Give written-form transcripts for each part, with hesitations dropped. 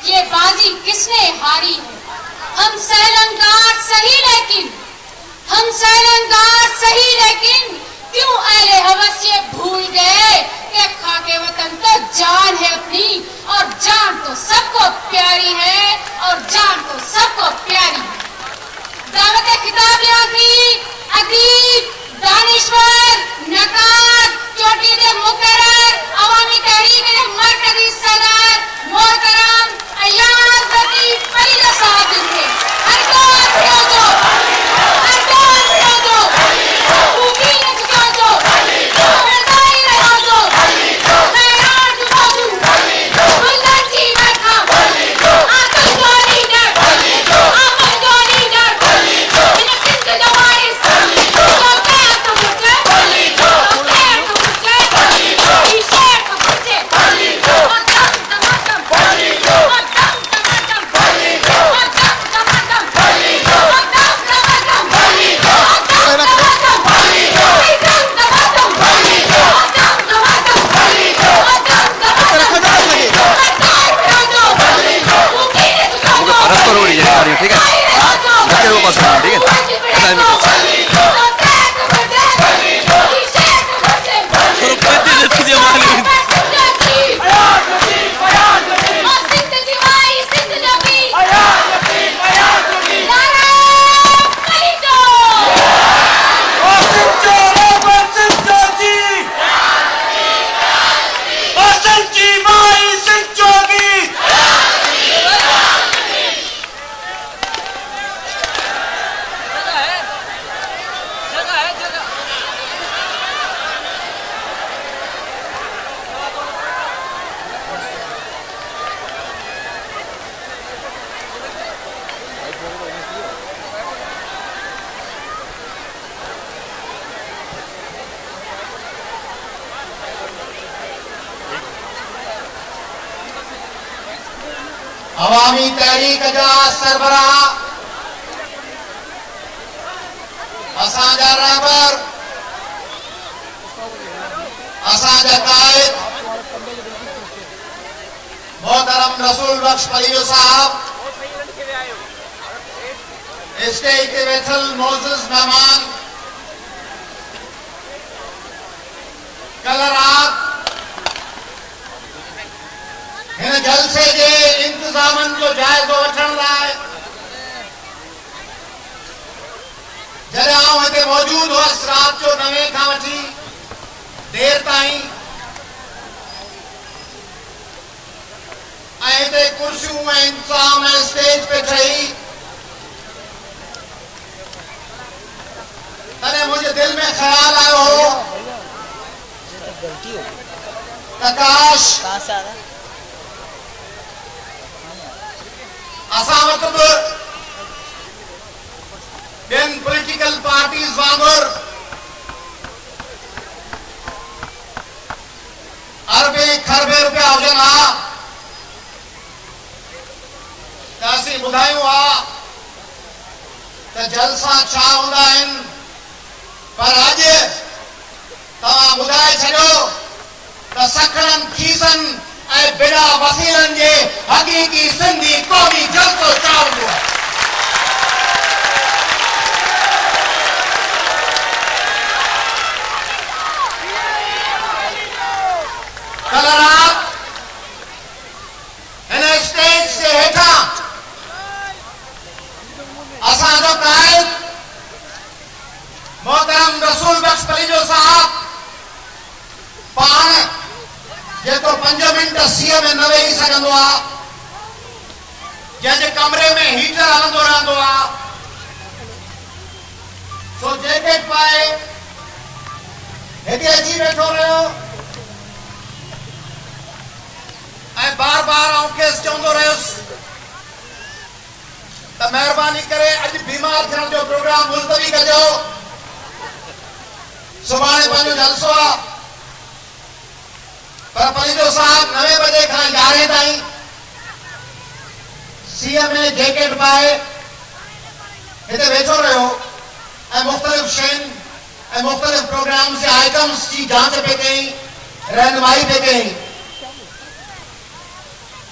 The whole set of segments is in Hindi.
ये बाजी किसने हारी है। हम सैलंगार सही लेकिन क्यों अहले हवस ये भूल गए कि खाके वतन तो जान है अपनी, और जान तो सबको प्यारी है, और जान तो सबको प्यारी है। दावत खिताब लिया थी अदीब दानिश्वर नकार चोटी दे मुकर्रर अवामी तहरीक दे मरकजी सदर मोहतरम अय्याज लतीफ फरीदा साहब थे। ठीक है, बच्चे को पास करना, ठीक है। अवामी तहरीक जा सरबराह असांजा रहबर असांजा कायद मोहतरम रसूल बख्श पलीजो साहब, स्टेज ते वेठल मोअज़्ज़िज़ मेहमान, कल रात इन जलसे के इंतजामन जो जायजो वठण लाइ जॾहिं आउं हिते मौजूद हुअसि रात जो 9 खां वठी देर ताईं, ऐं हिते कुर्सियूं ऐं इंतजाम ऐं स्टेज पे ठही, तॾहिं मुंहिंजे दिलि में ख़्याल आयो हो त काश असां वटि बि ॿियनि पॉलिटिकल पार्टीज़ वांगुर अरबे खरबे रुपया हुजनि हा त असीं ॿुधायूं हा त जलसा छा हूंदा आहिनि, पर अॼु तव्हां ॿुधाए छॾियो त सखड़नि खीसनि ऐं बिना वसीलनि जे हक़ीक़ी सिंधी क़ौमी जलसो छा हूंदो आहे। कल रात हिन स्टेज से हेठां असांजो कायद मोहतरम रसूल बख्श पलीजो साहब पाण जेको 5 मिनट सीअ में न वेही सघंदो आहे, जंहिंजे कमरे में हीटर हलंदो रहंदो आहे, सो जैकेट पाए हिते अची वेठो रहियो ऐं बार बार आउं केस चवंदो रहियुसि त महिरबानी करे अॼु बीमार थियण जो प्रोग्राम मुलतवी कजो, सुभाणे पंहिंजो जलसो आहे। पर पलीजो साहब 9 बजे खां 11 ताईं सीए में जैकेट पाए हिते वेठो रहियो ऐं मुख़्तलिफ़ शयुनि ऐं मुख़्तलिफ़ प्रोग्राम्स जे आइटम्स जी जांच पे कई, रहनुमाई पे कई।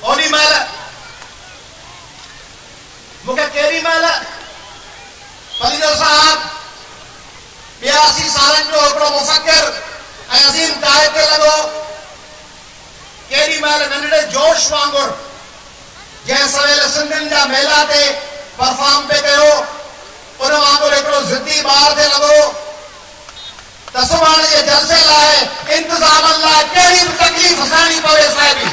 ओॾी महिल साहब 82 सालन जो हिकिड़ो मुफ़क्किर ऐं अज़ीम काइद ते लॻो केॾी महिल नंढड़े जोश वांगुरु जंहिं सवेल सिंधियुनि जा मेला ते परफॉर्म पे कयो उन वांगुरु हिकिड़ो ज़िद्दी ॿार ते लॻो त सुभाणे जे जलसे लाइ इंतज़ामनि लाइ कहिड़ी बि तकलीफ़ सहणी पवे साहिबी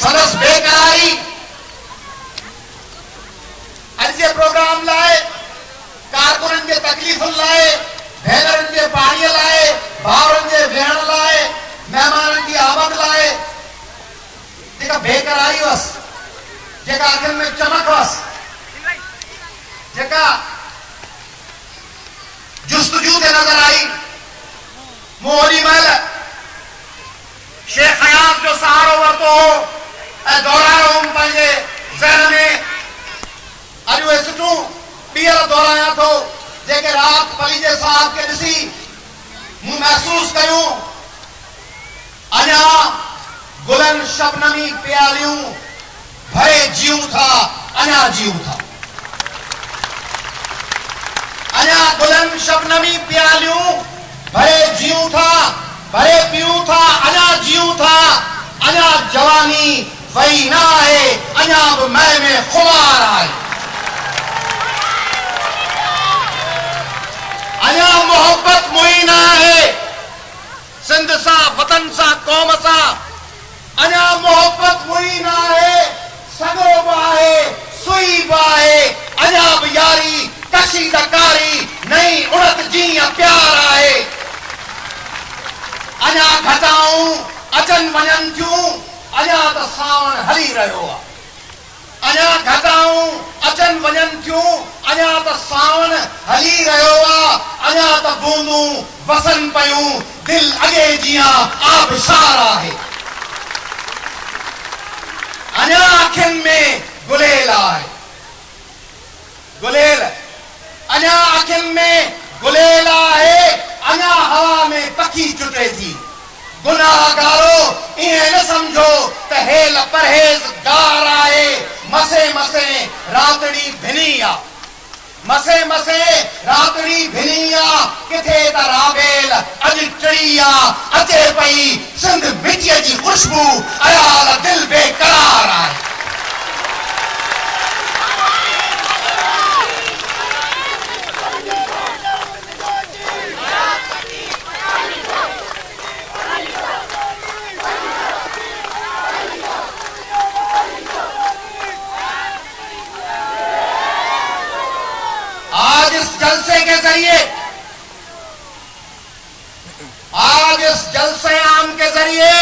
संदसि बेक़रारी अॼु जे प्रोग्राम लाइ कारकुननि जे तकलीफ़ुनि लाइ भेनरुनि जे पाणीअ लाइ भाउरनि जे वेहण लाइ महिमाननि जी आमद लाइ जेका बेक़रारी हुअसि जेका अखियुनि में चमक हुअसि जेका जुस्तजू ते नज़र आई मूं ओॾी महिल शेख हयात जो सहारो वरितो हो ऐं दोहरायो हुउमि पंहिंजे ज़हन में अॼु उहे सुठूं ॿीहर दोहरायां थो जेके राति पलीजे साहब खे ॾिसी मूं महसूस कयूं अञा गुलनि शबनमी प्यालियूं भरे जीऊं था अञा जीऊं था अञा गुलनि शबनमी प्यालियूं भरे जीऊं था भरे पीऊं था अञा जीऊं था अञा जवानी वही ना आहे अञा बि मैं में खुमार आहे अञा मोहब्बत मुई ना आहे सिंध सां वतन सां क़ौम सां अञा मोहब्बत मुई ना आहे सॻो बि आहे सुई बि आहे अञा बि यारी कशीदकारी नई उड़त जीअं प्यार आहे अञा घटाऊं अचनि वञनि थियूं अञा त सावण हली रहियो आहे अञा घटाऊं अचनि वञनि थियूं अञा त सावण हली रहियो आहे अञा त बूंदूं वसनि पयूं दिलि अॻे जीअं आबशार आहे अञा अखियुनि में गुलेल आहे गुलेल अञा अखियुनि में गुलेल आहे अञा हवा में पखी चुटे थी गुनाहगारो ईअं न समझो त हेल परहेज़गार आहे मसे मसे रातड़ी भिनी आहे मसे मसे रातड़ी भिनी आहे किथे त राबेल अॼु टिड़ी आहे अचे पई सिंध मिटीअ जी ख़ुशबू अयाल दिलि बेक़रार आहे आज इस जलसे आम के जरिए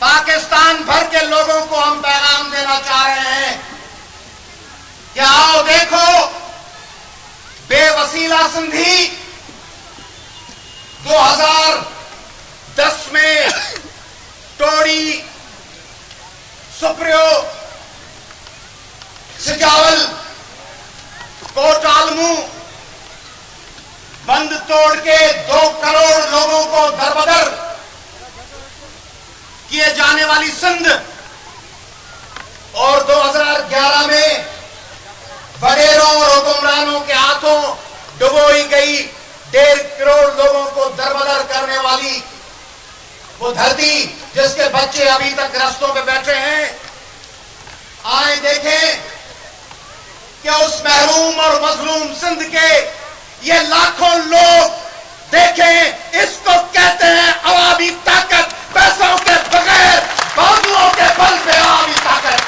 पाकिस्तान भर के लोगों को हम पैगाम देना चाह रहे हैं कि आओ देखो बेवसीला सिंधी 2010 में टोड़ी सुप्रियो सिजावल कोटालमू बंद तोड़ के 2 करोड़ लोगों को दरबदर किए जाने वाली सिंध और 2011 में वडेरों और हुक्मरानों के हाथों डुबोई गई 1.5 करोड़ लोगों को दरबदर करने वाली वो धरती जिसके बच्चे अभी तक रास्तों पे बैठे हैं आए देखें कि उस महरूम और मजलूम सिंध के ये लाखों लोग देखें इसको कहते हैं अवामी ताकत पैसों के बगैर बाजुओं के बल पे अवामी ताकत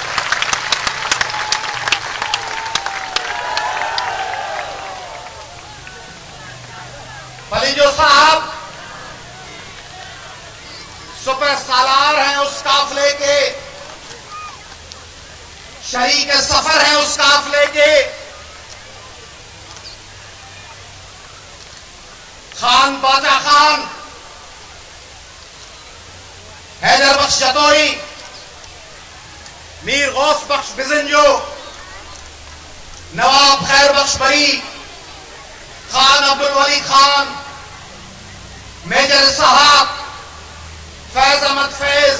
पलीजो साहब सुपर सालार हैं उस काफले के शरीक सफर हैं उस काफले के खान बाजा खान हैदर बख्श जतोई मीर गौस बख्श बिजंजो नवाब खैर बख्श बरी खान अब्दुल वली खान मेजर साहब फैज अहमद फैज,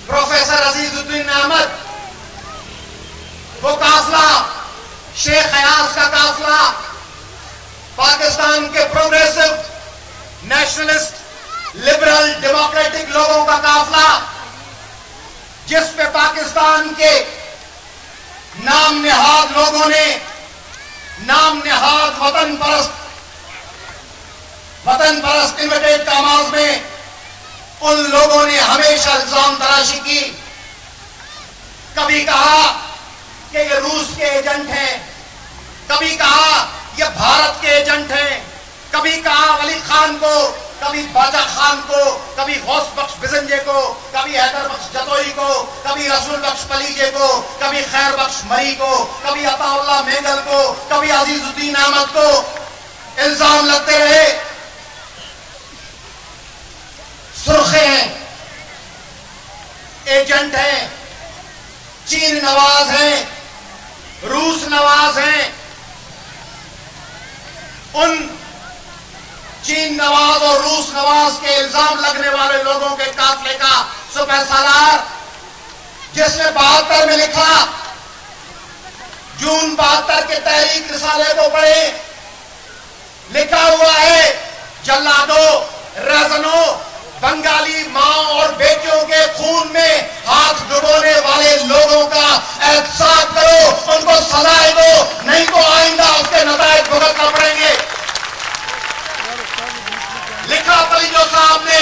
प्रोफेसर अजीजुद्दीन अहमद, वो काफिला, शेख हयास का काफिला, पाकिस्तान के प्रोग्रेसिव, नेशनलिस्ट, लिबरल, डेमोक्रेटिक लोगों का काफिला, जिस पे पाकिस्तान के नाम निहाद लोगों ने, नाम निहाद वतन परस्त लिमिटेड का आवाज में उन लोगों ने हमेशा इल्जाम तराशी की। कभी कहा कि ये रूस के एजेंट हैं, कभी कहा ये भारत के एजेंट हैं, कभी कहा वली खान को, कभी बाजा खान को, कभी गौस बख्श बिजंजे को, कभी हैदर बख्श जतोई को, कभी रसूल बख्श पलीजे को, कभी खैर बख्श मरी को, कभी अताउल्लाह मेगल को, कभी अजीजुद्दीन अहमद को इल्जाम लगते रहे। सुर्खे हैं, एजेंट हैं, चीन नवाज हैं, रूस नवाज हैं। उन चीन नवाज और रूस नवाज के इल्जाम लगने वाले लोगों के काफिले का सुपह सालार, जिसने 72 में लिखा, जून 72 के तहरीक रिसाले को पढ़े, लिखा हुआ है, जल्लादो, रज़नो, बंगाली मां और बेटियों के खून में हाथ डुबोने वाले लोगों का एहसास करो, उनको सजाएं दो, नहीं तो आइंदा उसके नतायज भुगतना पड़ेंगे। लिखा पलीजो साहब ने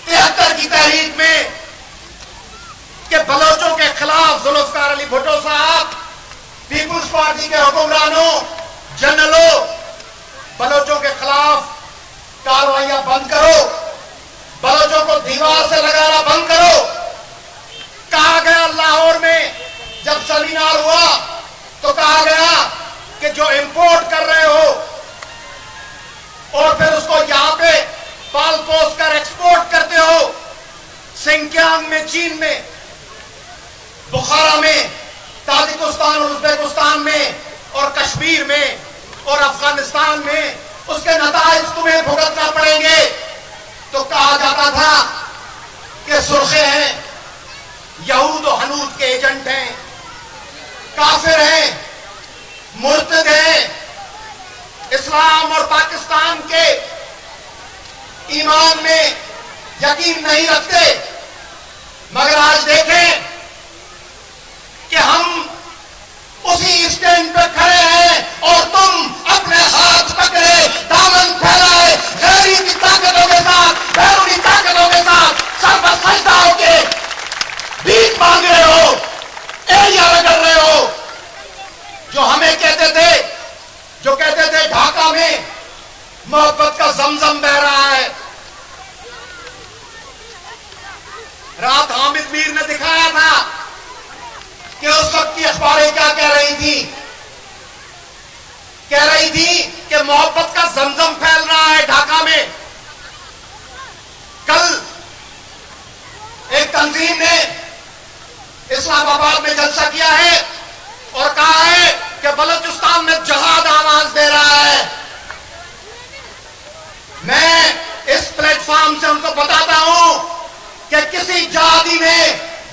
73 की तहरीक में कि बलोचों के खिलाफ जुल्फकार अली भुट्टो साहब, पीपुल्स पार्टी के हुक्मरानों, जनरलों, बलोचों के खिलाफ कार्रवाइयां बंद करो, बलोचों को दीवार से लगाना बंद करो। कहा गया लाहौर में जब सेमिनार हुआ तो कहा गया कि जो इंपोर्ट कर रहे हो और फिर उसको यहां पे पाल पोस कर एक्सपोर्ट करते हो, सिंकियांग में चीन में, बुखारा में, ताजिकिस्तान और उज्बेकिस्तान में और कश्मीर में और अफगानिस्तान में, उसके नताइज तुम्हें भुगतना पड़ेंगे। तो कहा जाता था कि सुर्खे हैं, यहूद और हनूद के एजेंट हैं, काफिर हैं, मुर्तद हैं, इस्लाम और पाकिस्तान के ईमान में यकीन नहीं रखते। मगर आज देखें कि हम उसी स्टैंड पर खड़े हैं और तुम अपने हाथ पकड़े, दामन फैलाए, गैरी की ताकतों के साथ, बैरूनी ताकतों के साथ सर पर सजदा होके भीख मांग रहे हो, एरिया रगड़ रहे हो। जो हमें कहते थे ढाका में मोहब्बत का जमजम बह रहा है। रात हामिद मीर ने दिखाया था कि उस वक्त की अखबारें क्या कह रही थी। कह रही थी कि मोहब्बत का जमजम फैल रहा है ढाका में। कल एक तंजीम ने इस्लामाबाद में जलसा किया है और कहा है कि बलूचिस्तान में जहाद आवाज दे रहा है। मैं इस प्लेटफॉर्म से उनको बताता हूं कि किसी जहादी ने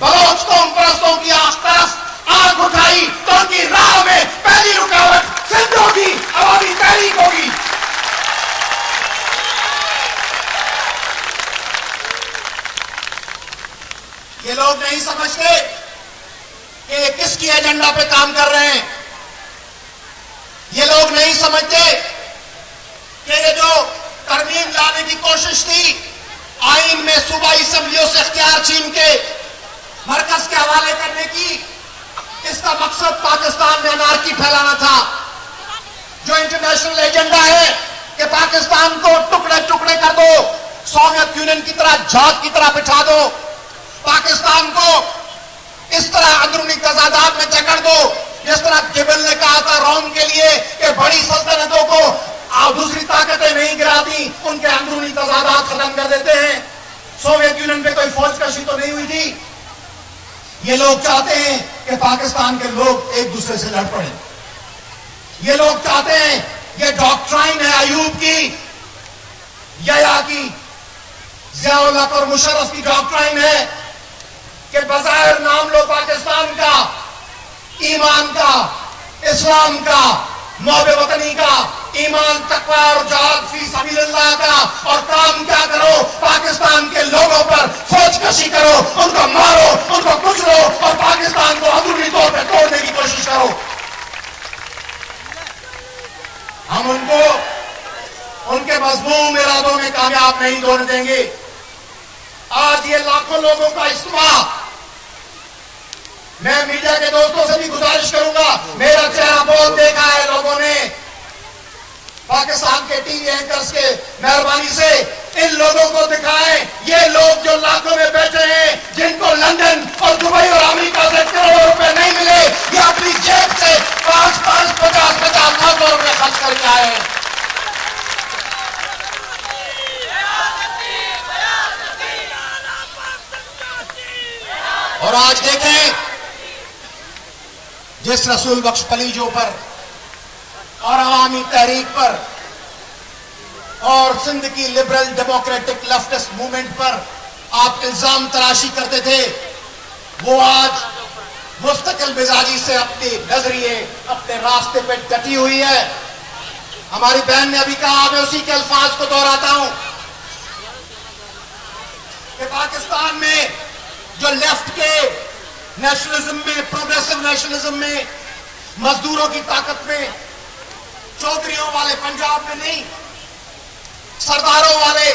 बलोच कौम परस्तों की तरफ आंख उठाई तो उनकी राह में पहली रुकावट सिंध होगी, अवामी तहरीक होगी। ये लोग नहीं समझते कि किसकी एजेंडा पे काम कर रहे हैं। ये लोग नहीं समझते कि ये जो तरमीम लाने की कोशिश थी आईन में सूबाई असेंबलियों से इख्तियार छीन के मरकज के हवाले करने की, इसका मकसद पाकिस्तान में अनारकी फैलाना था। जो इंटरनेशनल एजेंडा है कि पाकिस्तान को टुकड़े टुकड़े कर दो, सोवियत यूनियन की तरह झाग की तरह बिठा दो, पाकिस्तान को इस तरह अंदरूनी तजादात में जकड़ दो जिस तरह गिबन ने कहा था रोम के लिए कि बड़ी सल्तनतों को दूसरी ताकतें नहीं गिराती, उनके अंदरूनी तजादात खत्म कर देते हैं। सोवियत यूनियन पे कोई फौज कशी तो नहीं हुई थी। ये लोग चाहते हैं कि पाकिस्तान के लोग एक दूसरे से लड़ पड़े। ये लोग चाहते हैं, ये डॉक्ट्राइन है अयूब की, यया की, जियाउल हक और मुशर्रफ की डॉक्ट्राइन है कि बज़ाहिर नाम लो पाकिस्तान का, ईमान का, इस्लाम का, मौबे वतनी का, ईमान तकवा और जिहाद फी सबीलिल्लाह का, और काम क्या करो, पाकिस्तान के लोगों पर फौजकशी करो, उनको मारो, उनको कुचलो और पाकिस्तान को अंदरूनी तौर पर तोड़ने की कोशिश करो। हम उनको उनके मजमूम इरादों में कामयाब नहीं होने देंगे। आज ये लाखों लोगों का इज्तिमा, मैं मीडिया के दोस्तों से भी गुजारिश करूंगा, मेरा चेहरा बहुत देखा है लोगों ने, पाकिस्तान के टीवी एंकर्स के मेहरबानी से इन लोगों को दिखाएं, ये लोग जो लाखों में बैठे हैं, जिनको लंदन और दुबई और अमेरिका से करोड़ों रुपए नहीं मिले, ये अपनी जेब से 5-5, 50-50 लाख रुपए खर्च करके आए हैं। और आज देखें, जिस रसूल बख्श पलीजों पर और अवामी तहरीक पर और सिंध की लिबरल डेमोक्रेटिक लेफ्टिस्ट मूवमेंट पर आप इल्जाम तराशी करते थे, वो आज मुस्तकिल मिजाजी से अपने नजरिए, अपने रास्ते पे डटी हुई है। हमारी बहन ने अभी कहा, मैं उसी के अल्फाज को दोहराता हूं कि पाकिस्तान में जो लेफ्ट के नेशनलिज्म में, प्रोग्रेसिव नेशनलिज्म में, मजदूरों की ताकत में, चौधरियों वाले पंजाब में नहीं, सरदारों वाले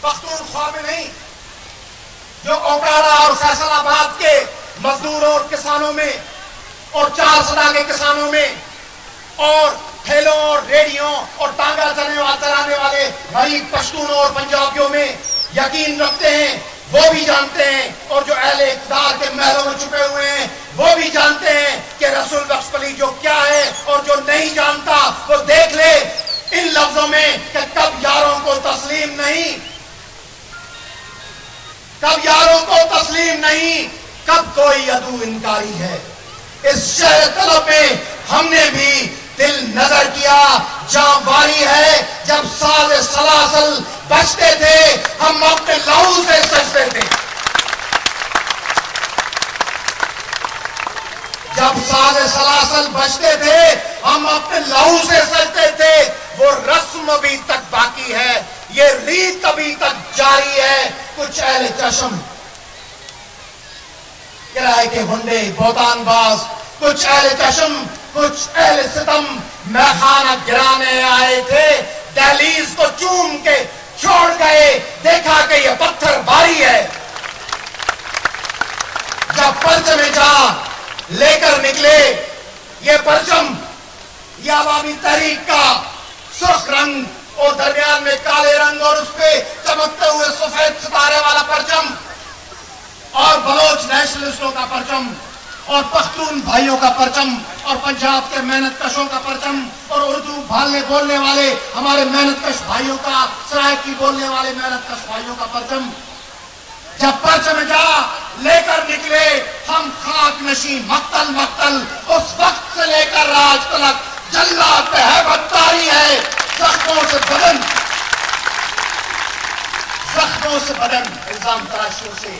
पख्तूनख्वा में नहीं, जो ओकारा और फैसलाबाद के मजदूरों और किसानों में और 4 सदा के किसानों में और ठेलों और रेडियों और टांगा चलाने वाले गरीब पश्तूनों और पंजाबियों में यकीन रखते हैं, वो भी जानते हैं, और जो अहले इक़्तिदार के महलों में छुपे हुए हैं वो भी जानते हैं कि रसूल बख्श पलीजो क्या है, और जो नहीं जानता वो देख ले इन लफ्जों में कि कब यारों को तस्लीम नहीं, कब यारों को तस्लीम नहीं, कब कोई अदू इनकारी है। इस शहर तलब में हमने भी दिल नजर किया, जहां वारी है जब साज़े सलासल बजते थे, हम अपने लहू से सजते थे। जब साज़े सलासल बजते थे, हम अपने लहू से सजते थे। वो रस्म अभी तक बाकी है, ये रीत अभी तक जारी है। कुछ अहले चश्म, किराए के हुंडे, बोतानबाज, कुछ अहले चश्म, कुछ अहले सितम मैखाना गिराने आए थे, दहलीज को चूम के छोड़ गए, देखा कि ये पत्थर भारी है। जब परचम जहां लेकर निकले, ये परचम, ये अवामी तहरीक का सुर्ख रंग और दरमियान में काले रंग और उस पे चमकते हुए सफेद सितारे वाला परचम, और बलोच नेशनलिस्टों का परचम, और पख्तून भाइयों का परचम, और पंजाब के मेहनत कशों का परचम, और उर्दू बोलने वाले हमारे मेहनत कश भाइयों का, सरायकी बोलने वाले मेहनत कश भाइयों का परचम। जब परचम जा लेकर निकले हम खाक नशी मक्तल मक्तल, उस वक्त से लेकर आज तक जल्लाद पे हैबत तारी है। जख्मों से बदन इल्जाम तराशियों से।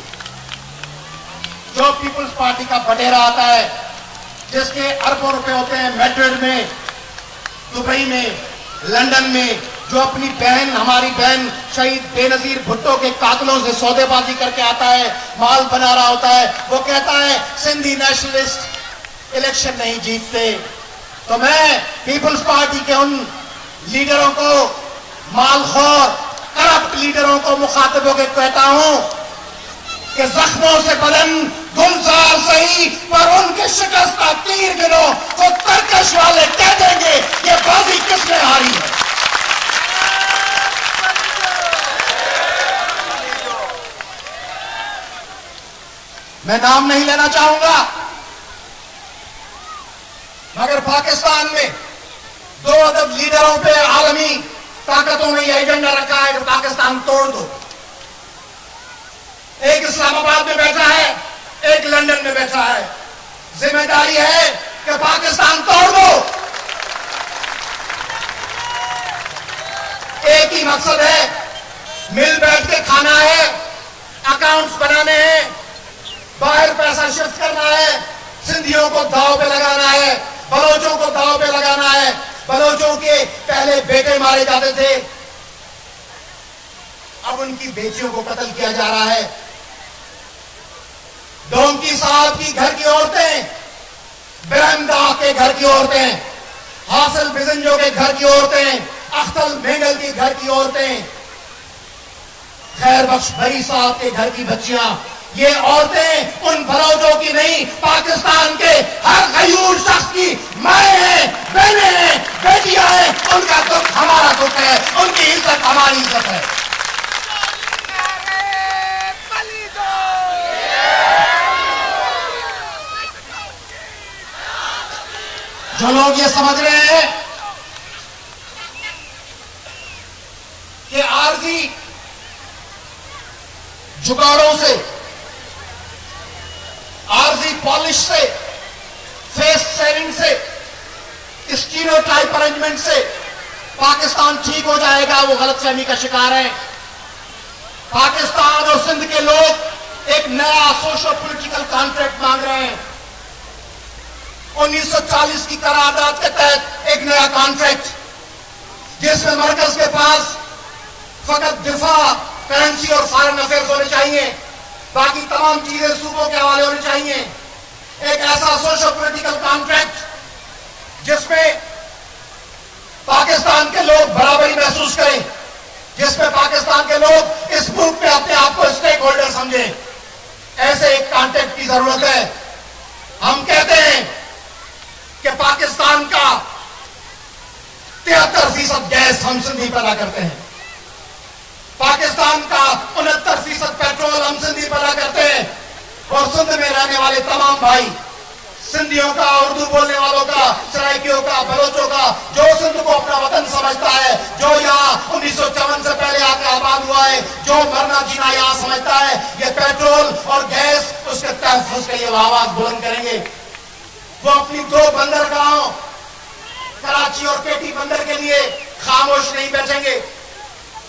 जो पीपुल्स पार्टी का बटेरा आता है, जिसके अरबों रुपए होते हैं मैड्रिड में, दुबई में, लंदन में, जो अपनी बहन, हमारी बहन शहीद बेनजीर भुट्टो के कातलों से सौदेबाजी करके आता है, माल बना रहा होता है, वो कहता है सिंधी नेशनलिस्ट इलेक्शन नहीं जीतते। तो मैं पीपुल्स पार्टी के उन लीडरों को, मालखोर करप्ट लीडरों को मुखातिब होकर कहता हूं कि जख्मों से बदन गुलजार सही, पर उनके शिकस्ता तीर गिनो तो तरकश वाले कह देंगे ये बाजी किसने हारी है। मैं नाम नहीं लेना चाहूंगा, मगर पाकिस्तान में 2 अदब लीडरों पे आलमी ताकतों ने यह एजेंडा रखा है कि पाकिस्तान तोड़ दो। एक इस्लामाबाद में बैठा है, एक लंदन में बैठा है। जिम्मेदारी है कि पाकिस्तान तोड़ दो। एक ही मकसद है, मिल बैठ के खाना है, अकाउंट्स बनाने हैं, बाहर पैसा शिफ्ट करना है, सिंधियों को दाव पे लगाना है, बलोचों को दाव पे लगाना है। बलोचों के पहले बेटे मारे जाते थे, अब उनकी बेटियों को कत्ल किया जा रहा है। डोंकी साहब की घर की औरतें, ब्रह्मदाह के घर की औरतें, हासिल बिजंजो के घर की औरतें, अख्तल मेंगल के घर की औरतें, खैर बख्श बरी साहब के घर की बच्चियां, ये औरतें उन बलोचों की नहीं, पाकिस्तान के हर गयूर शख्स की माएं हैं, बहनें हैं, बेटियां हैं। उनका दुख हमारा दुख है, उनकी इज्जत हमारी इज्जत है। जो लोग ये समझ रहे हैं कि आरजी जुगाड़ों से, आरजी पॉलिश से, फेस सेविंग से, स्टीरियोटाइप अरेंजमेंट से पाकिस्तान ठीक हो जाएगा, वो गलतफहमी का शिकार है। पाकिस्तान और सिंध के लोग एक नया सोशल पॉलिटिकल कॉन्ट्रैक्ट मांग रहे हैं। 1940 की करारदाद के तहत एक नया कॉन्ट्रैक्ट, जिसमें मरकज के पास फकत दिफा, करेंसी और फॉरेन अफेयर्स होने चाहिए, बाकी तमाम चीजें सूबों के हवाले होनी चाहिए। एक ऐसा सोशल पॉलिटिकल कॉन्ट्रैक्ट जिसमें पाकिस्तान के लोग बराबरी महसूस करें, जिसमें पाकिस्तान के लोग इस मुल्क में अपने आप को स्टेक होल्डर समझें। ऐसे एक कॉन्ट्रैक्ट की जरूरत है। हम कहते हैं कि पाकिस्तान का 73% गैस हम सिंधी पैदा करते हैं, पाकिस्तान का 69% पेट्रोल हम सिंधी पैदा करते हैं, और सिंध में रहने वाले तमाम भाई, सिंधियों का, उर्दू बोलने वालों का, सराइकियों का, बलोचों का, जो सिंध को अपना वतन समझता है, जो यहाँ 1954 से पहले आकर आबाद हुआ है, जो मरना जीना यहाँ समझता है, ये पेट्रोल और गैस उसके तहफ्फुज़ के लिए आवाज बुलंद करेंगे। वो अपनी 2 बंदरगाहों, कराची और पेटी बंदर के लिए खामोश नहीं बैठेंगे।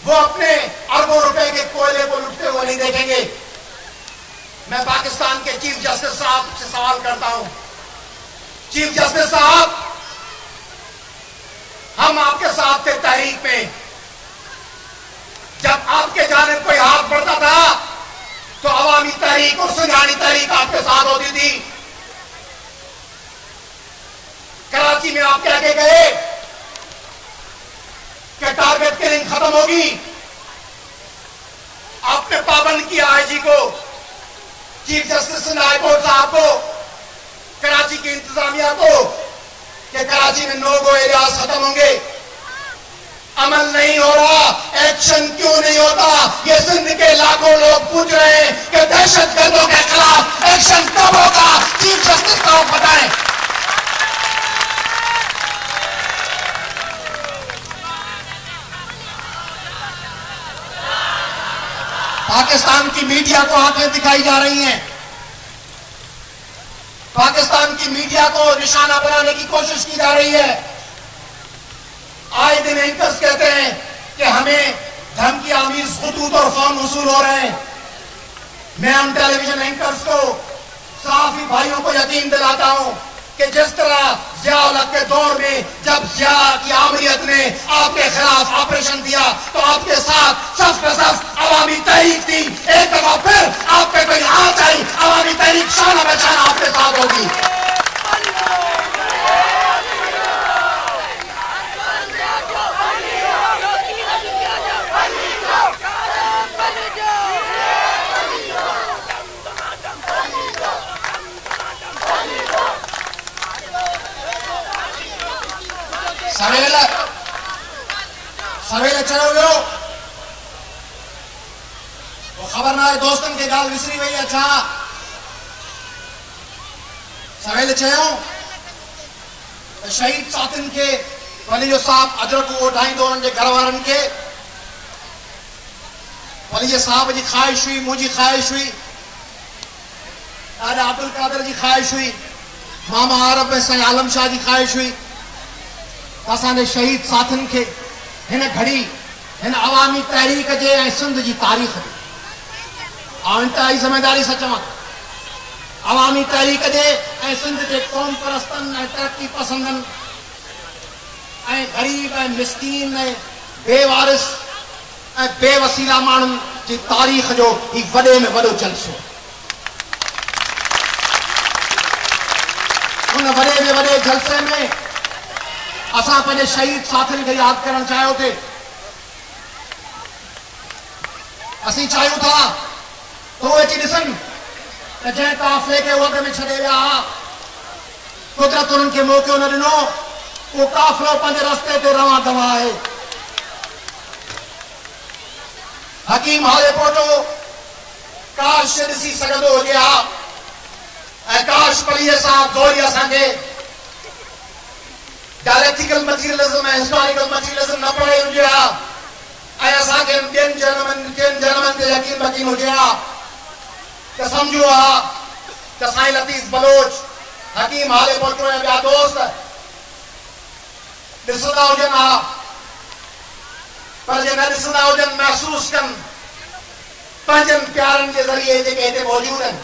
वो अपने अरबों रुपए के कोयले को लुटते हुए नहीं देखेंगे। मैं पाकिस्तान के चीफ जस्टिस साहब से सवाल करता हूं, चीफ जस्टिस साहब, हम आपके साथ थे तहरीक में, जब आपके जानिब कोई हाथ बढ़ता था तो अवामी तहरीक और सिंघानी तहरीक आपके साथ होती थी। कराची में आप कह के गए कि टारगेट किलिंग खत्म होगी, आपने पाबंद किया आईजी को, चीफ जस्टिस हाई कोर्ट साहब को, कराची की इंतजामिया को, कि कराची में नो गो एरियाज खत्म होंगे। अमल नहीं हो रहा, एक्शन क्यों नहीं होता? ये सिंध के लाखों लोग पूछ रहे हैं कि दहशतगर्दों के खिलाफ एक्शन कब होगा? चीफ जस्टिस साहब बताएं। पाकिस्तान की मीडिया को आंखें दिखाई जा रही हैं, पाकिस्तान की मीडिया को निशाना बनाने की कोशिश की जा रही है। आए दिन एंकर्स कहते हैं कि हमें धमकी आमीज खतूत और फोन वसूल हो रहे हैं। मैं उन टेलीविजन एंकर्स को, सहाफी भाइयों को यकीन दिलाता हूं कि जिस तरह ज़िया-उल-हक के दौर में जब ज़िया की आमरीत ने आपके खिलाफ ऑपरेशन दिया तो आपके साथ सफ पे सफ अवामी तहरीक थी, एक दफा फिर आप पे कोई हाथ आई, अवामी तहरीक शाना बशाना आपके साथ होगी। सवेले चलो वो खबर ना दोस्तन के गाल विसरी हुई। अच्छा सवेले चयो शहीद साथिन के वली जो साहब अजरक उठाईंदो उन्हनि जे घर वारनि खे। वली साहब जी ख़्वाहिश हुई, मुंहिंजी ख़्वाहिश हुई, ॾाॾा अब्दुल कादिर जी ख़्वाहिश हुई, मामा आरब में साईं आलम शाह जी ख़्वाहिश हुई। असांजे शहीद साथिन खे हिन घड़ी इन अवामी तहरीक जे ऐं सिंध जी तारीख़ जी इंतहाई ज़िम्मेदारी सां चवां अवामी तहरीक जे ऐं सिंध जे क़ौम परस्तनि ऐं तरक़ी पसंदनि ऐं ग़रीब ऐं मिस्कीन ऐं बेवारिस ऐं बेवसीला माण्हुनि जी तारीख़ जो ही वॾे में वॾो जलसो उन वॾे में वॾे जलसे में असां पंहिंजे शहीद साथियुनि खे यादि करणु चाहियो थे असीं चाहियूं था तो अची ॾिसनि त जंहिं काफ़िले खे वॻ में छॾे विया हुआ कुदरत उन्हनि खे मौक़ो न ॾिनो वो काफ़िलो पंहिंजे रस्ते ते रवां दवा आहे हकीम हाले पहुतो काश ॾिसी सघंदो हुजे हा ऐं काश पलीअ सां ज़ोरी असांखे डायलेक्टिकल मटीरियलिज़म ऐं हिस्टोरिकल मटीरियलिज़म न पढ़ाई हुजे हा ऐं असांखे ॿियनि जनमनि ते यकीन हुजे हा त सम्झो हा त साईं लतीफ़ बलोच हकीम हाले पहुतो ऐं ॿिया दोस्त ॾिसंदा हुजनि हा पर जे न ॾिसंदा हुजनि महसूस कनि पंहिंजनि प्यारनि जे ज़रिए जेके हिते मौजूद आहिनि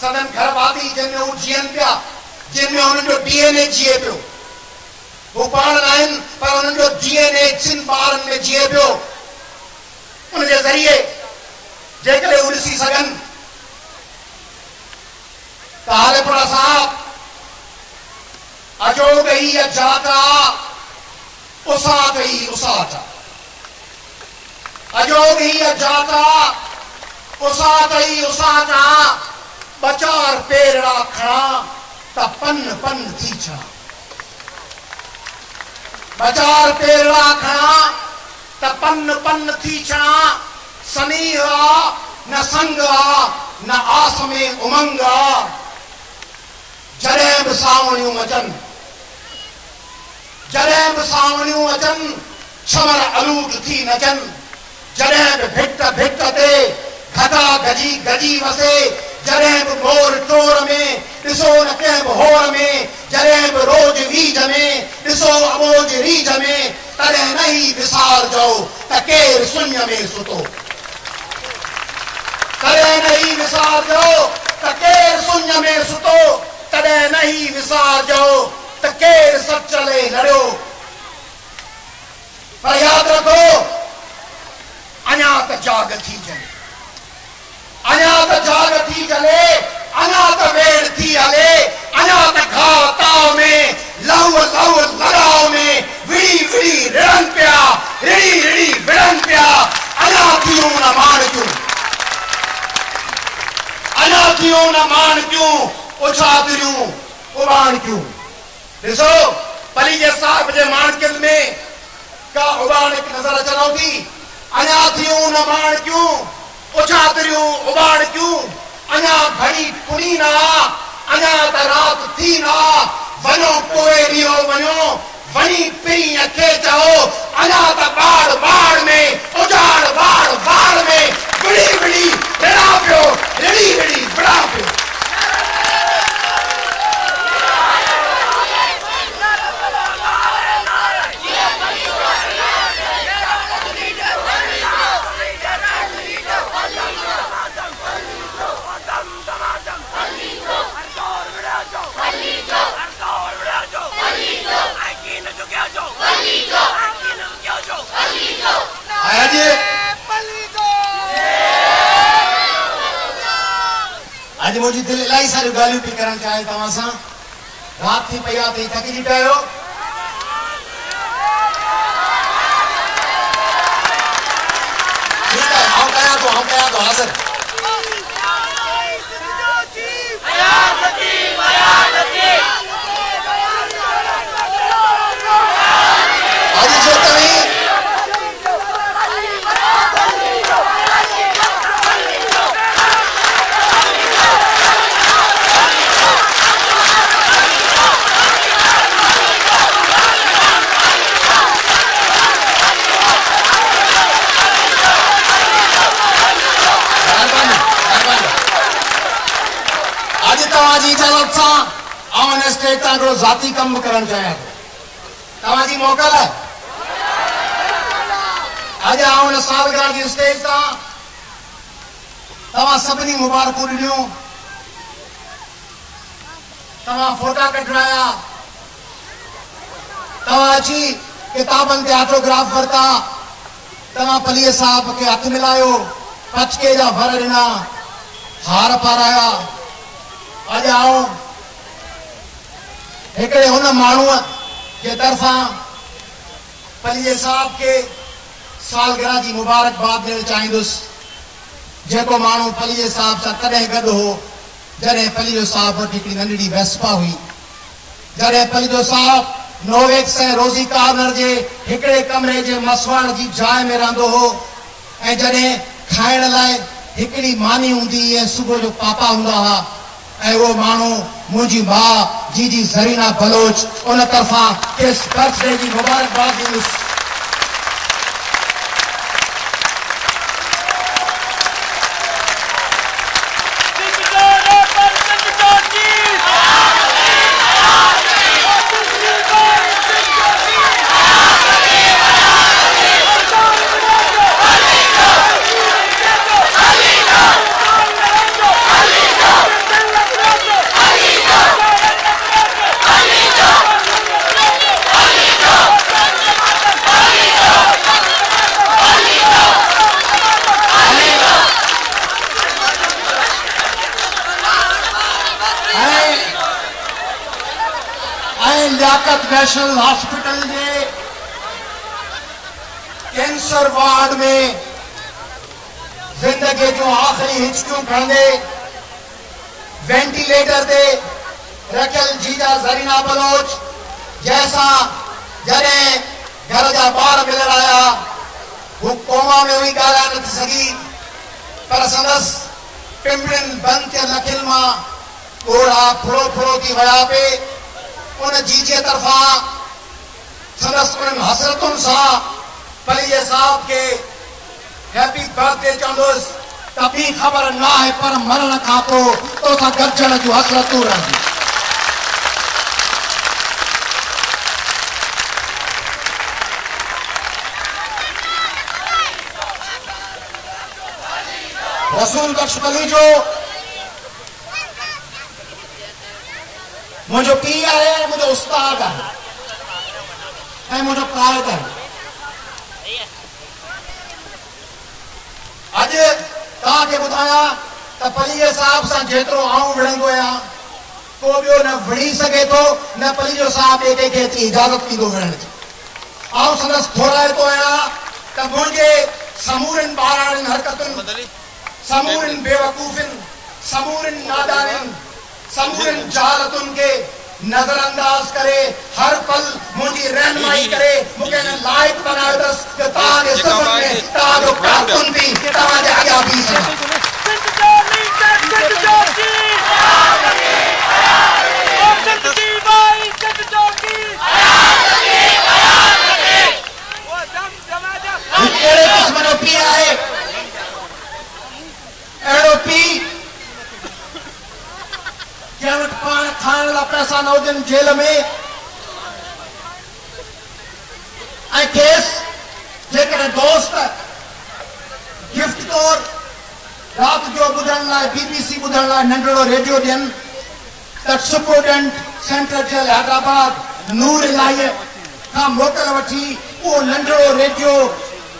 सदन घरवादी जिन में हू जीअनि पिया जिन में हुननि जो DNA जिए पियो वो पाण न आहिनि पर हुननि जो DNA जिन ॿारनि में जिए पियो उन जे ज़रिए जेकॾहिं हू ॾिसी सघनि त हालेपुरा साहब अजो गई जाता उसा गई उसाता अजो गई जाता उसा गई उसाता बचार पेरड़ा खड़ा त पन पन थी छा बचार पेरड़ा खड़ा त पन पन थी छा सनी आ न संग आ न आस में उमंग आ जॾहिं बि सावणियूं अचनि जॾहिं बि सावणियूं अचनि छमर अलूट थी नचनि जॾहिं बि भिट भिट ते गदा गजी गजी वसे जॾहिं बि मोर टोर में ॾिसो न कंहिं बि होर में जॾहिं बि रोज वीज में ॾिसो अमोज रीज में तॾहिं न ई विसारजो त केरु सुञ में सुतो तॾहिं न ई विसारजो त केरु सुञ में सुतो तॾहिं न ई विसारजो त केरु सचले लड़ियो पर यादि रखो अञा त जाग थी जले अञा त जाग थी जले अञा त वेड़ थी हले अञा त घाव ताव में लव लव लगाव में विड़ी विड़ी रिड़न पिया रिड़ी रिड़ी विड़न पिया अञा थियूं न माणिक्यूं अञा थियूं न माणिक्यूं उछातरियूं उबाणिक्यूं ॾिसो पली जे साहिब जे माणकियुनि में का उबाणिक नज़र अचनो थी अञा थियूं न माणिक्यूं उछातरियूं उबाणिक्यूं अञा घड़ी पुणी ना अञा त रात थी ना वञो पोइ ॾींहो वञो वञी पिरी अखे चओ अञा त बाड़ बाड़ में उजाड़ बाड़ बाड़ में विड़ी विड़ी रिड़ा पियो रिड़ी रिड़ी विड़ा पियो आज मुझे दिल इलाही सारियूं ॻाल्हियूं पई करण चाहिए तव्हां सां रात थी पई आहे त थकिजी पिया आहियो ठीकु आहे आउं कयां थो हाज़िर अॼु जो तव्हीं तव्हांजी इजाज़त सां आउं हिन स्टेज तां हिकिड़ो ज़ाती कमु करणु चाहियां थो तव्हांजी मोकल अॼु आउं हिन सालगिरह जी स्टेज तां तव्हां सभिनी मुबारकूं ॾिनियूं, तव्हां फोटा कढाया, तव्हां अची किताबनि ते ऑटोग्राफ वरिता, तव्हां पलीअ साहब खे हथ मिलायो, पचके जा भर ॾिना, हार पाराया। अॼु आउं हिकिड़े हुन माण्हूअ जे तरफ़ां पलीअ साहब खे सालगिरह जी मुबारकबाद ॾियणु चाहींदुसि, जेको माण्हू पलीअ साहब सां तॾहिं गॾु हो जॾहिं पलीअ साहब वटि हिकिड़ी नंढड़ी वेस्पा हुई, जॾहिं पलीअ साहब नोवेक्स ऐं रोज़ी कार्नर जे हिकिड़े कमरे जे मसवाड़ जी जाइ में रहंदो हो, ऐं जॾहिं खाइण लाइ हिकिड़ी मानी हूंदी ऐं सुबुह जो पापा हूंदा हुआ, ऐं उहो माण्हू मुंहिंजी माउ जीजी ज़रीना बलोच उन तरफ़ां खेसि बर्थडे जी मुबारकबाद ॾींदुसि। नेशनल हॉस्पिटल के कैंसर वार्ड में जिंदगी जो आखिरी हिचकियों खड़े वेंटिलेटर ते रखियल जीजा ज़रीना बलोच जैसा जॾहिं घर जा ॿार मिलण आया, वो कोमा में हुई, ॻाल्हाए न थी सघी, पर संदसि पिंपड़ियुनि बंदि थियल अखियुनि मां ॻोढ़ा फुड़ो फुड़ो थी विया पे। उन जीजे तरफा संदसि उन्हनि हसरतुनि सां पलीअ साहब के हैप्पी बर्थडे चवंदुसि त ॿी ख़बर न आहे, पर मरण खां पोइ तोसां गॾिजण जूं हसरतूं रहंदियूं। रसूल बख्श पली जो मुझो पीउ आहे, मुझो उस्ताद आहे ऐं मुझो कायद आहे। अॼु तव्हांखे ॿुधायां त पलीअ साहब सां जेतिरो आऊं विढ़ंदो आहियां, को ॿियो न विढ़ी सघे थो, न पलीअ साहब ॿिए कंहिंखे एतिरी इजाज़त ॾींदो विढ़ण जी। आऊं संदसि थोराइतो आहियां त मुंहिंजे समूरनि ॿारनि हरकतुनि, समूरनि बेवकूफ़िन, समूरनि नादानिन, समूरनि जहालतुनि के नजरअंदाज करे हर पल मुझी रहनुमाई करे मूंखे लाइक बनायो अथसि त तव्हांजे सफ़र में तव्हांजो कारकुन बि तव्हांजे अॻियां बीह सघे। कहिड़े क़िस्म जो पीउ आहे? अहिड़ो पीउ जंहिं वटि पाण खाइण लाइ पैसा न हुजनि जेल में, ऐं खेसि जेकॾहिं दोस्त गिफ्ट तौर राति जो ॿुधण लाइ BBC ॿुधण लाइ नंढड़ो रेडियो ॾियनि, त सुप्रोडेंट सेंट्रल जेल हैदराबाद नूर इलाही खां मोकल वठी उहो नंढड़ो रेडियो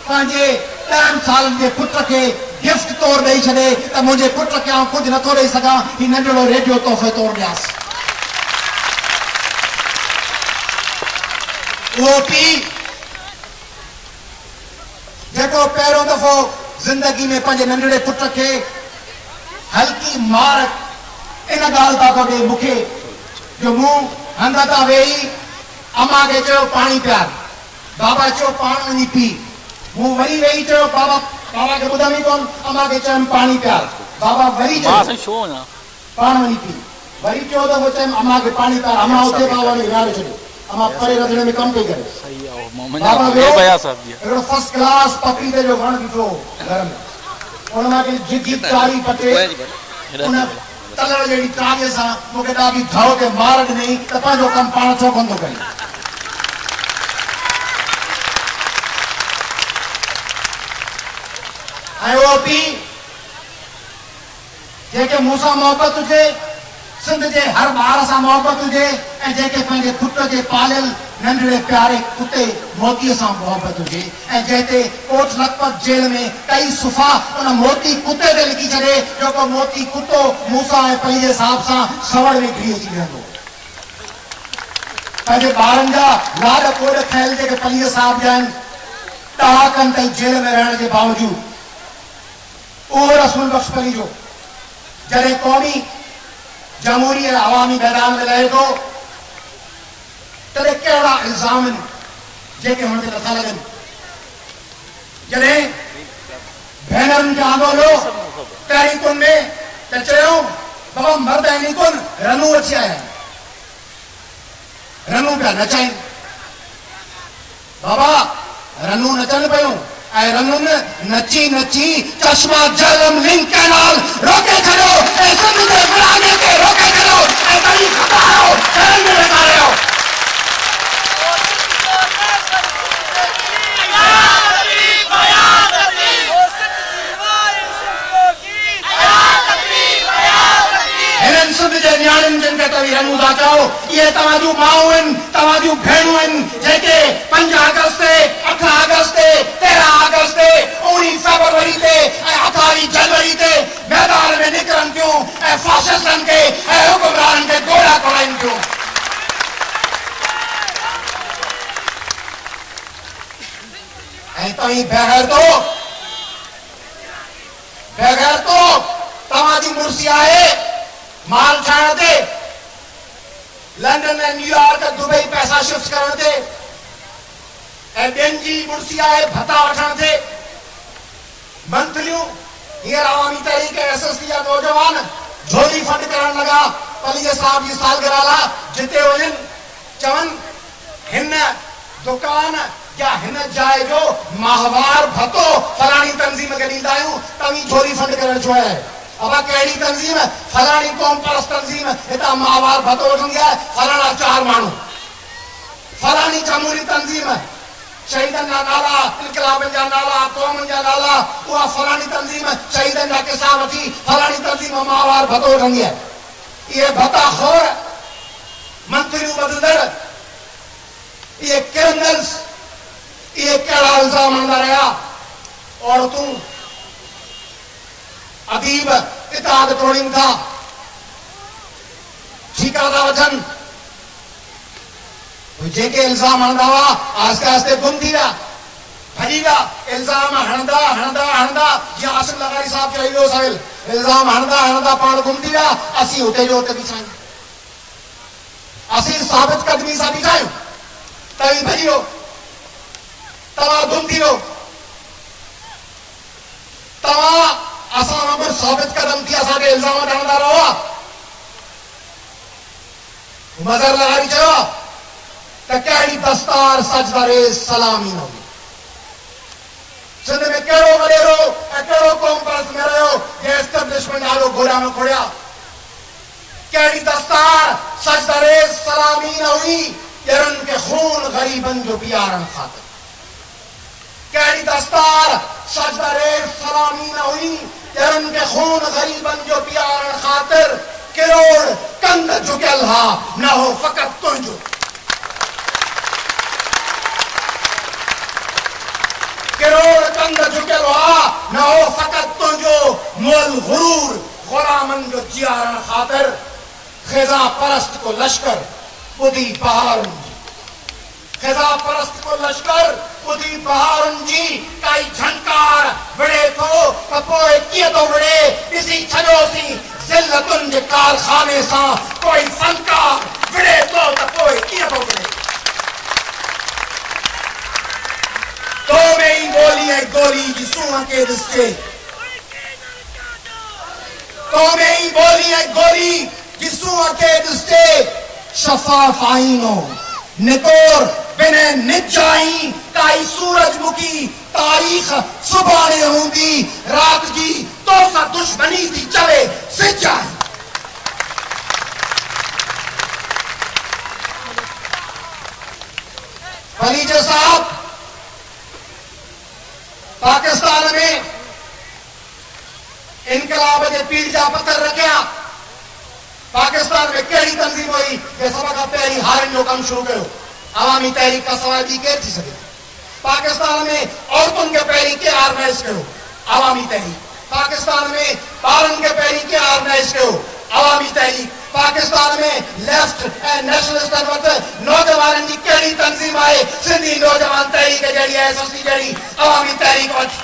पंहिंजे 10 सालनि जे पुट खे गिफ्ट तौर ॾेई छॾे त मुंहिंजे पुट खे आउं कुझु नथो ॾेई सघां, ही नंढड़ो रेडियो तोहफ़े तौर ॾियासि। उहो पीउ जेको पहिरियों दफ़ो ज़िंदगी में पंहिंजे नंढड़े पुट खे हल्की मार इन ॻाल्हि था थो ॾे मूंखे, जो मूं हंध तां वेही अम्मा खे चयो पाणी पियार, बाबा चयो पाण वञी पी, मूं वरी वेही चयो बाबा के ॿुधम ई कोन, अम्मा के चयमि पाणी पियार, बाबा वरी चयो पाण वञी पी, वरी चयो दफ़ो चयमि अम्मा के पाणी पियार, अम्मा उते बाबा ने विहारे छॾियो, अम्मा परे रंधिणे में कमु पई करे। बाबा हिकिड़ो फर्स्ट क्लास पपीते जो वण ॾिठो घर में, उन मां जिगी कारी पटे उन तलड़ जहिड़ी कारीअ सां मूंखे ॾाढी धव खे मार ॾिनई त पंहिंजो कमु पाण छो कोन थो करे। ऐं उहो पीउ जेके मूंसां मोहबत हुजे, सिंध जे हर ॿार सां मोहबत हुजे, ऐं जेके पंहिंजे पुट जे पालियल नंढड़े प्यारे कुते मोतीअ सां मोहबत हुजे, ऐं जंहिं कोट लखपत जेल में कई सुफ़ा उन मोती कुते ते लिखी छॾे, जेको मोती कुतो मूसा ऐं पली जे हिसाब सां सवड़ में घिरी अची वेंदो। पंहिंजे ॿारनि जा लाॾ कोॾ खयल जेके पलीअ साहिब जा आहिनि, ॾहाकनि ताईं जेल में रहण जे बावजूद उहो रसूल बख्श पली जो जॾहिं क़ौमी जमहूरी ऐं अवामी मैदान में रहे थो, तॾहिं कहिड़ा इल्ज़ाम आहिनि जेके हुन ते नथा लॻनि। जॾहिं भेनरुनि खे आंदो हुयो पहिरीं कुन में त चयो बाबा मर्द आहिनि कुन रनू अची आया आहिनि, रनू पिया नचाइनि। बाबा रनू नचनि पियूं ऐं रनुनि नची नची चश्मा जलम लिंक कैनाल रोके छॾियो ऐं सिंध जे विराने खे रोके छॾियो ऐं वरी खटायो शहर में वेठारियो। हिननि सिंध जे नियाणियुनि जिन खे तव्हां रनू था चओ, इहे तव्हां जूं माऊं आहिनि, तव्हां जूं भेणूं आहिनि, जेके 5 अगस्त ते 8 अगस्त ते 13 अगस्त ते 19 फरवरी ते ऐं 28 जनवरी ते मैदान में निकिरनि थियूं ऐं फासिस्टनि खे ऐं हुकुमराननि खे गोड़ा कराइनि थियूं। ऐं तव्हीं बेगैरतो तव्हांजी मुर्सी आहे माल ठाहिण ते, लंडन ऐं न्यूयॉर्क दुबई पैसा शिफ्ट करण ते, ऐं ॿियनि जी मुर्सी आहे भत्ता वठण ते। मंथलियूं हींअर अवामी तहरीक SST जा नौजवान झोली फंड करण लॻा पलीअ साहिब जी सालगिरह लाइ, जिते वञनि चवनि हिन दुकान या हिन जाइ जो माहवार भत्तो फलाणी तंज़ीम खे ॾींदा आहियूं, तव्हीं झोली फंड करण छो आहे? अब कहिड़ी तंज़ीम? फलाणी क़ौम परस्त तंज़ीम हितां माहवार भत्तो वठंदी आहे, फलाणा 4 माण्हू। फलाणी जमहूरी तंज़ीम शहीदनि जा नाला, इनकलाबनि जा नाला, क़ौमनि जा नाला, उहा फलाणी तंज़ीम शहीदनि जा किसा वठी फलाणी तंज़ीम माहवार भत्तो वठंदी आहे। इहे भत्ता खोर, मंथलियूं बदिलंदड़, इहे क्रिमिनल्स, इहे कहिड़ा इल्ज़ाम हणंदा रहिया। औरतूं अदीब इताद टोड़ीनि था, ठीका था वठनि, जेके इल्ज़ाम हणंदा हुआ आहिस्ते आहिस्ते गुम थी विया, भॼी विया। इल्ज़ाम हणंदा हणंदा हणंदा जीअं आसिम लगारी साहिब चई वियो साहिल, इल्ज़ाम हणंदा हणंदा पाण गुम थी विया। असीं हुते जो हुते बीठा आहियूं, असीं साबित कदमी सां बीठा आहियूं, तव्हीं भॼी वियो, तव्हां गुम थी वियो, तव्हां असां वांगुरु साबित कदम थी असांखे इल्ज़ाम हणंदा रहो। मज़र लगारी चयो त कहिड़ी दस्तार सजदरेज़ सलामी न हुई। सिंध में कहिड़ो वॾेरो ऐं कहिड़ो क़ौम परस्त में रहियो जंहिं एस्टेब्लिशमेंट नालो घोड़ा में खोड़िया। कहिड़ी दस्तार सजदरेज़ सलामी न हुई ॼरनि खे खून ग़रीबनि जो पीआरण ख़ातिर। कहिड़ी दस्तार सजदरेज़ सलामी न हुई ॼरनि खे खून ग़रीबनि जो पीआरण ख़ातिर। किरोड़ कंध झुकियल हा न हो फ़क़ति तुंहिंजो, किरोड़ कंध झुकियल हा न हो फ़क़ति तुंहिंजो। मोल गुरूर ग़ुलामनि जो जीआरण ख़ातिर। ख़िज़ा परस्त को लश्कर ॿुधी बहारुनि जी, ख़िज़ा परस्त को लश्कर ॿुधी बहारुनि जी काई झंकार विड़े थो त पोइ कीअं थो विड़े। ॾिसी छॾियोसीं ज़िल्लतुनि जे कारखाने सां कोई फनकार विड़े थो त पोइ कीअं थो विड़े। तो में ही गोली है गोली जी सूंह के दिस्ते, तो में ही गोली है गोली जी सूंह के दिस्ते। शफाफ आईनो निकोर बिने निजाई काई सूरजमुखी तारीख सुभाणे हूंदी रात जी तो सा दुश्मनी थी चले सिजाई। फलीजे साहब पाकिस्तान में इनकलाब जे पीर जा पत्थर रखिया। पाकिस्तान में कहिड़ी तंज़ीम हुई जे सभ खां पहिरीं हारनि जो कमु शुरू कयो? अवामी तहरीक खां सवाइ ॿी केरु थी सघे? पाकिस्तान में औरतुनि खे पहिरीं केरु ऑर्गेनाइज़ कयो? अवामी तहरीक। पाकिस्तान में ॿारनि खे पहिरीं केरु ऑर्गेनाइज़ कयो? अवामी तहरीक। पाकिस्तान में लेफ्ट ऐं नेशनलिस्टनि वटि नौजवाननि जी कहिड़ी तंज़ीम आहे? सिंधी नौजवान तहरीक जहिड़ी आहे, SST जहिड़ी अवामी तहरीक वटि।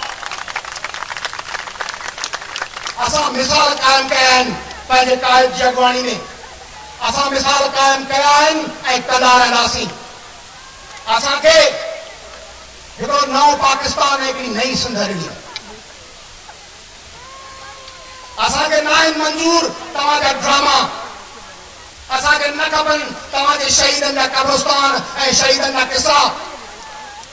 असां मिसाल क़ाइम कया आहिनि पंहिंजे क़ाइद जी अॻुवाणी में। असां मिसाल क़ाइम कया आहिनि ऐं कंदा रहंदासीं। असांखे हिकिड़ो नओं पाकिस्तान, हिकिड़ी नई सिंध ॾिनी। असांखे न आहिनि मंज़ूर तव्हांजा ड्रामा। असांखे न खपनि तव्हांजे शहीदनि जा कब्रिस्तान ऐं शहीदनि जा किसा।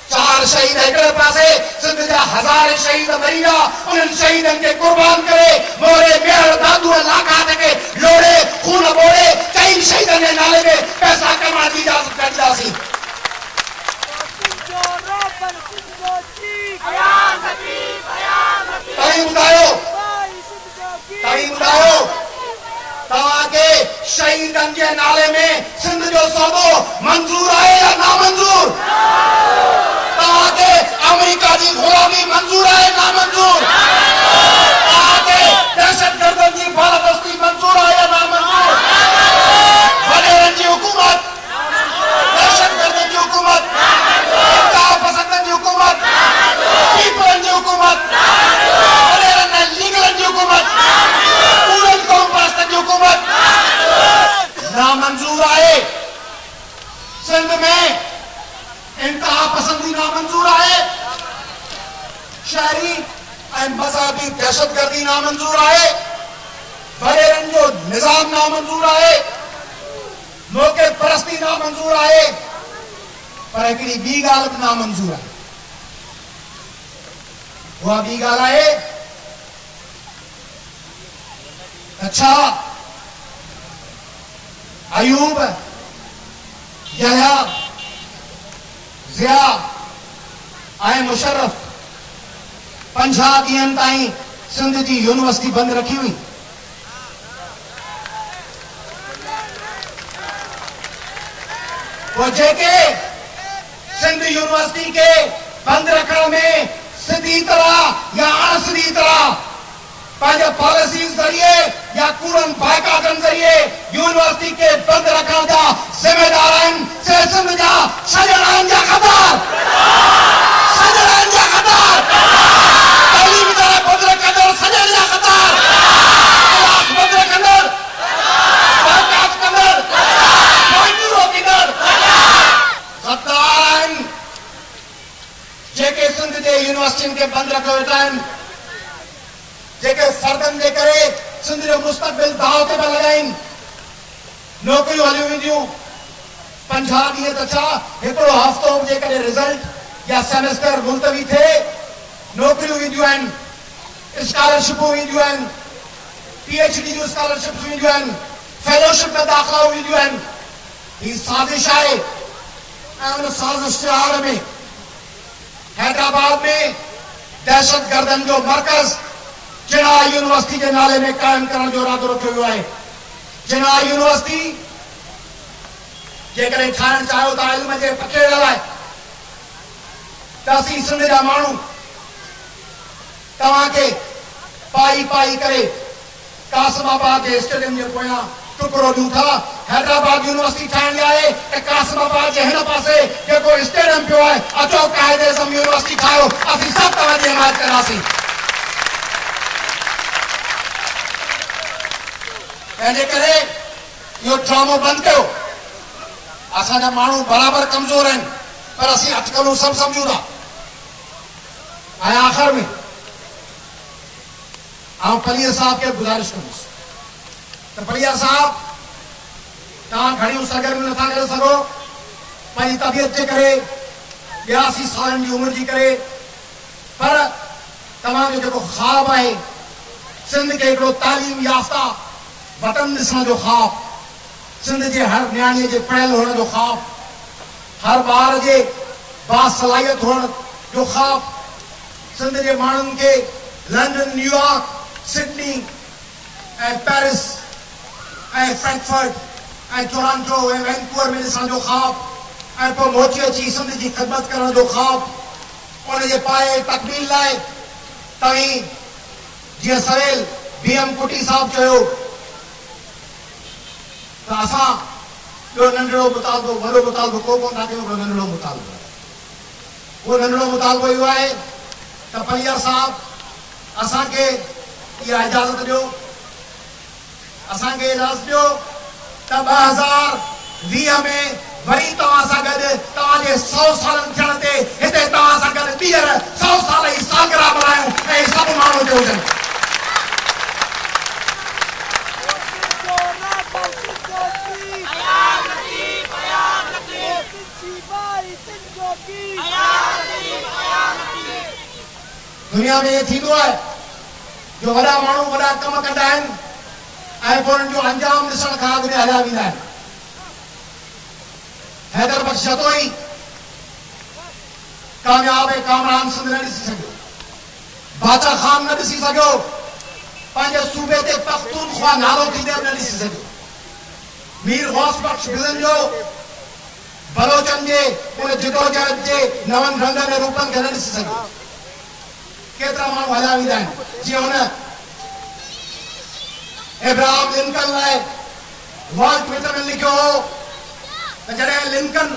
4 शहीद हिकिड़े पासे, सिंध जा हज़ार शहीद मरी विया। उन्हनि शहीदनि खे कुर्बान करे मोरे मेहर दादू लाखात खे लोड़े खून ॿोड़े कई शहीदनि जे नाले में पैसा कमाइण जी इजाज़त ॾींदासीं। तव्हीं ॿुधायो तव्हांखे शहीदनि जे नाले में सिंध जो सौदो मंज़ूर आहे या नामंज़ूर? तव्हांखे अमेरिका जी ग़ुलामी मंज़ूर आहे नामंज़ूर? तव्हांखे दहशतगर्दनि जी बालादस्ती मंज़ूर आहे या नामंज़ूर? वॾेरनि जी हुकूमत, दहशतगर्दनि जी हुकूमत, इंतहा पसंदनि जी हुकूमत, पीपलनि जी हुकूमत, वॾेरनि ऐं लीगलनि जी हुकूमत, पूरनि क़ौम परस्तनि जी हुकूमत नामंज़ूर आहे। सिंध में इंतहा पसंदी नामंज़ूर आहे। शहरी ऐं मज़हबी दहशतगर्दी नामंज़ूर आहे। वॾेरनि जो निज़ाम नामंज़ूर आहे। मौक़े परस्ती नामंज़ूर आहे। पर हिकिड़ी ॿी ॻाल्हि बि नामंज़ूर आहे। उहा ॿी ॻाल्हि आहे अच्छा अयूब, यहया, ज़िया ऐं मुशर्रफ 50 ॾींहंनि ताईं सिंध जी यूनिवर्सिटी बंदि रखी हुई। वो जेके सिंध यूनिवर्सिटी के बंदि रखण में सिधी तरह या अणसिधी तरह पंहिंजे पॉलिसी ज़रिए या कूड़नि बाइकाटनि ज़रिए यूनिवर्सिटी के बंदि रखण जा ज़िम्मेदार आहिनि से सिंध जा सजणनि जा ख़बर। सजणनि जा ख़बर। तालीम जा बंदि रखंदड़ सजण जा ख़बर। क्लास बंदि रखंदड़, बाइकाट कंदड़, मज़दूर रोकींदड़ ग़द्दार आहिनि जेके सिंध जे यूनिवर्सिटियुनि खे बंदि रखियो वेठा आहिनि। जेके फर्दनि जे करे सिंध जो मुस्तक़बिल दाव ते पिया लॻाइनि। नौकरियूं हलियूं वेंदियूं 50 ॾींहं त छा, हिकिड़ो हफ़्तो जेकॾहिं रिज़ल्ट या सेमेस्टर मुलतवी थिए, नौकरियूं वेंदियूं आहिनि, स्कॉलरशिपूं वेंदियूं आहिनि, PhD जूं स्कॉलरशिप्स वेंदियूं आहिनि, फेलोशिप में दाख़िलाऊं वेंदियूं आहिनि। हीअ साज़िश आहे ऐं उन साज़िश जे आड़ में हैदराबाद में दहशतगर्दनि जो मर्कज़ जिन्ना यूनिवर्सिटी के नाले में कायम करण जो इरादो रखियो वियो आहे। जिन्ना यूनिवर्सिटी जेकॾहिं ठाहिण चाहियो था इल्म जे पखेड़ लाइ, त असीं सिंध जा माण्हू तव्हांखे पाई पाई करे कासिमाबाद जे स्टेडियम जे पोयां टुकड़ो ॾियूं था। हैदराबाद यूनिवर्सिटी ठाहिण लाइ कासिमाबाद जे हिन पासे जेको स्टेडियम पियो आहे, अचो काइद एज़म यूनिवर्सिटी ठाहियो, असीं सभु तव्हांजी हिमायत कंदासीं। तंहिंजे करे इहो ड्रामो बंदि कयो। असांजा माण्हू बराबरि कमज़ोर आहिनि, पर असीं अटकलूं सभु सम्झूं था। ऐं आख़िर में आउं पलियर साहब खे गुज़ारिश कंदुसि त पलियर साहब, तव्हां घणियूं सरगर्मियूं नथा करे सघो पंहिंजी तबियत जे करे, 82 सालनि जी उमिरि जी करे, पर तव्हांजो जेको ख़्वाबु आहे सिंध खे हिकिड़ो तालीम याफ़्ता वतन ॾिसण जो ख़्वाबु, सिंध जे हर नियाणीअ जे पढ़ियल हुअण जो ख़्वाबु, हर ॿार जे बासलाहियत हुअण जो ख़्वाबु, सिंध जे माण्हुनि खे लंडन, न्यूयॉर्क सिडनी ऐं पेरिस ऐं फ्रैंकफर्ट ऐं टोरंटो ऐं वैंकूवर में ॾिसण जो ख़्वाब ऐं पोइ मोची अची सिंध जी ख़िदमत करण जो ख़्वाब उन जे पाए तकमील लाइ तव्हीं जीअं सवेल BM कुटी साहब चयो त असां ॿियो नंढड़ो मुतालबो वॾो मुतालबो को कोन था कयूं हिकिड़ो नंढड़ो मुतालबो उहो नंढड़ो मुतालबो इहो आहे त पलियर साहब असांखे इहा इजाज़त ॾियो असांखे इजाज़त ॾियो त 2020 में वरी तव्हां सां गॾु तव्हांजे 100 सालनि थियण ते हिते तव्हां सां गॾु ॿीहर 100 साल जी सालगिरह मल्हायूं ऐं सभु माण्हू हिते हुजनि दुनिया में ये थींदो आहे जो वॾा माण्हू वॾा कम कंदा आहिनि ऐं पोइ उन्हनि जो अंजाम ॾिसण खां अॻु में हलिया वेंदा आहिनि हैदर बख्श जतोई कामयाब ऐं कामरान सिंध न ॾिसी सघियो बादशाह खान न ॾिसी सघियो पंहिंजे सूबे ते पख्तूनख्वा नालो थींदे बि न ॾिसी सघियो मीर गौस बख्श भिलन जो बलोचन जे उन जिदोजहद जे नवनि रंगनि ऐं रूपनि खे न ॾिसी सघियो केतिरा माण्हू हलिया वेंदा आहिनि जीअं हुन एब्राहम लिंकन लाइ वॉल्ट विटमैन लिखियो हो त जॾहिं लिंकन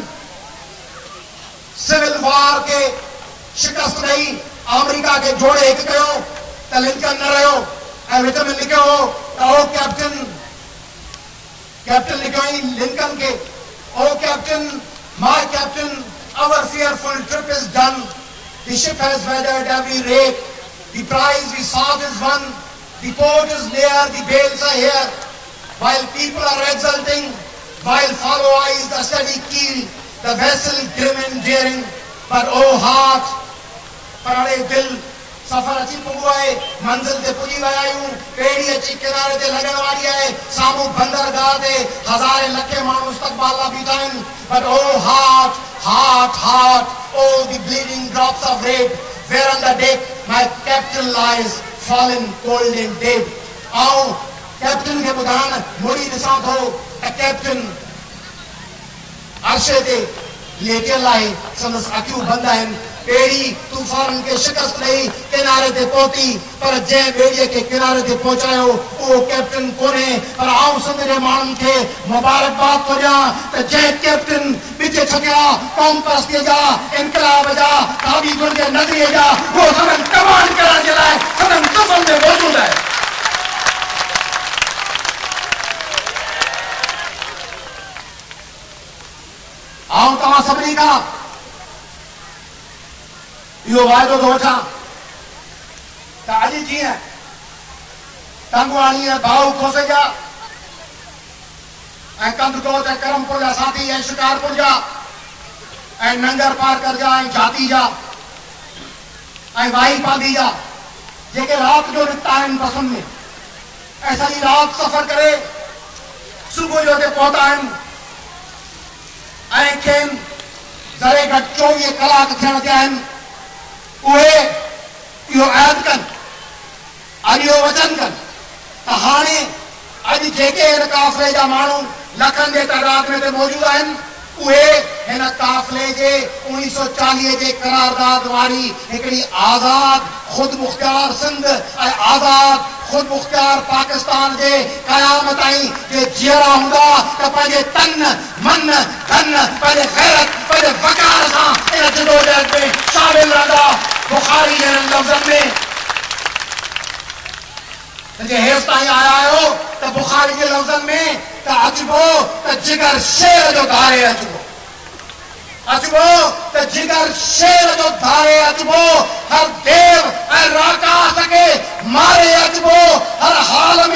सिविल वॉर खे शिकस्त ॾेई अमेरिका खे जोड़े हिकु कयो त लिंकन न रहियो ऐं विटमैन लिखियो हो त ओ कैप्टन लिखियो ई लिंकन खे O captain my captain our fearful trip is done. The ship has weathered every rake. The prize we sought is won. The port is near, the bales are here. While people are exulting, while follow eyes the steady keel, the vessel grim and daring. But oh heart, parade dil, सफर अची पुगो है मंजिल ते पुजी विया आहियूं पेड़ी अची किनारे ते लॻण वारी आहे साम्हूं बंदरगाह ते हज़ारे लखे माण्हू इस्तक़बाल लाइ बीठा आहिनि but oh heart heart heart oh the bleeding drops of red where on the deck my captain lies fallen cold and dead आऊं कैप्टन खे ॿुधाइण मुड़ी ॾिसां थो त कैप्टन अर्शे ते लेटियल आहे संदसि अखियूं बंदि आहिनि बेड़ी तूफान के शिकस्त ॾेई किनारे ते पहुती पर जंहिं ॿेड़ीअ खे किनारे ते पहुचायो उहो कैप्टन कोन्हे पर आऊं सिंध जे माण्हुनि खे मुबारकबाद थो ॾियां त जंहिं कैप्टन ॿिज छकिया क़ौम परस्तीअ जा इनकलाब जा ताबीगुनि जे नज़रिए जा उहो सदन कमांड करण जे लाइ सदन कसम में मौजूदु आहे आऊं तव्हां सभिनी खां इहो वाइदो थो वठां त अॼु जीअं टंगवाणी भाऊ खोसेजा ऐं कंदकोट ऐं करमपुर जा साथी ऐं शिकारपुर जा ऐं नंगर पारकर जा ऐं जाती जा ऐं वाई पांदी जा जेके राति जो निकिता आहिनि बसुनि में ऐं सॼी राति सफ़र करे सुबुह जो हिते पहुता आहिनि ऐं खेनि ज़रे घटि 24 कलाक थियण ते आहिनि उहे इहो ऐद कनि अॼु इहो वचन कनि त हाणे अॼु जेके हिन काफ़िले जा माण्हू लखनि जे तइदाद में हिते मौजूदु आहिनि उहे हिन काफ़िले जे 1940 जे करारदाद वारी हिकिड़ी आज़ाद ख़ुद मुख़्तियार सिंध ऐं आज़ाद ख़ुद मुख़्तियार पाकिस्तान जे क़याम ताईं जे जीअरा हूंदा त पंहिंजे तन मन धन पंहिंजे ग़ैरत पंहिंजे वक़ार सां इन जिदोजहद में शामिल रहंदा बुखारी जहिड़नि लफ़्ज़नि में जे हेसि ताईं आया आहियो त बुखारी जे लफ़्ज़नि में त अचबो त जिगर शेर जो धारे अचबो त जिगर शेर जो धारे अचबो हर देव ऐं राकास खे मारे अचबो हर हाल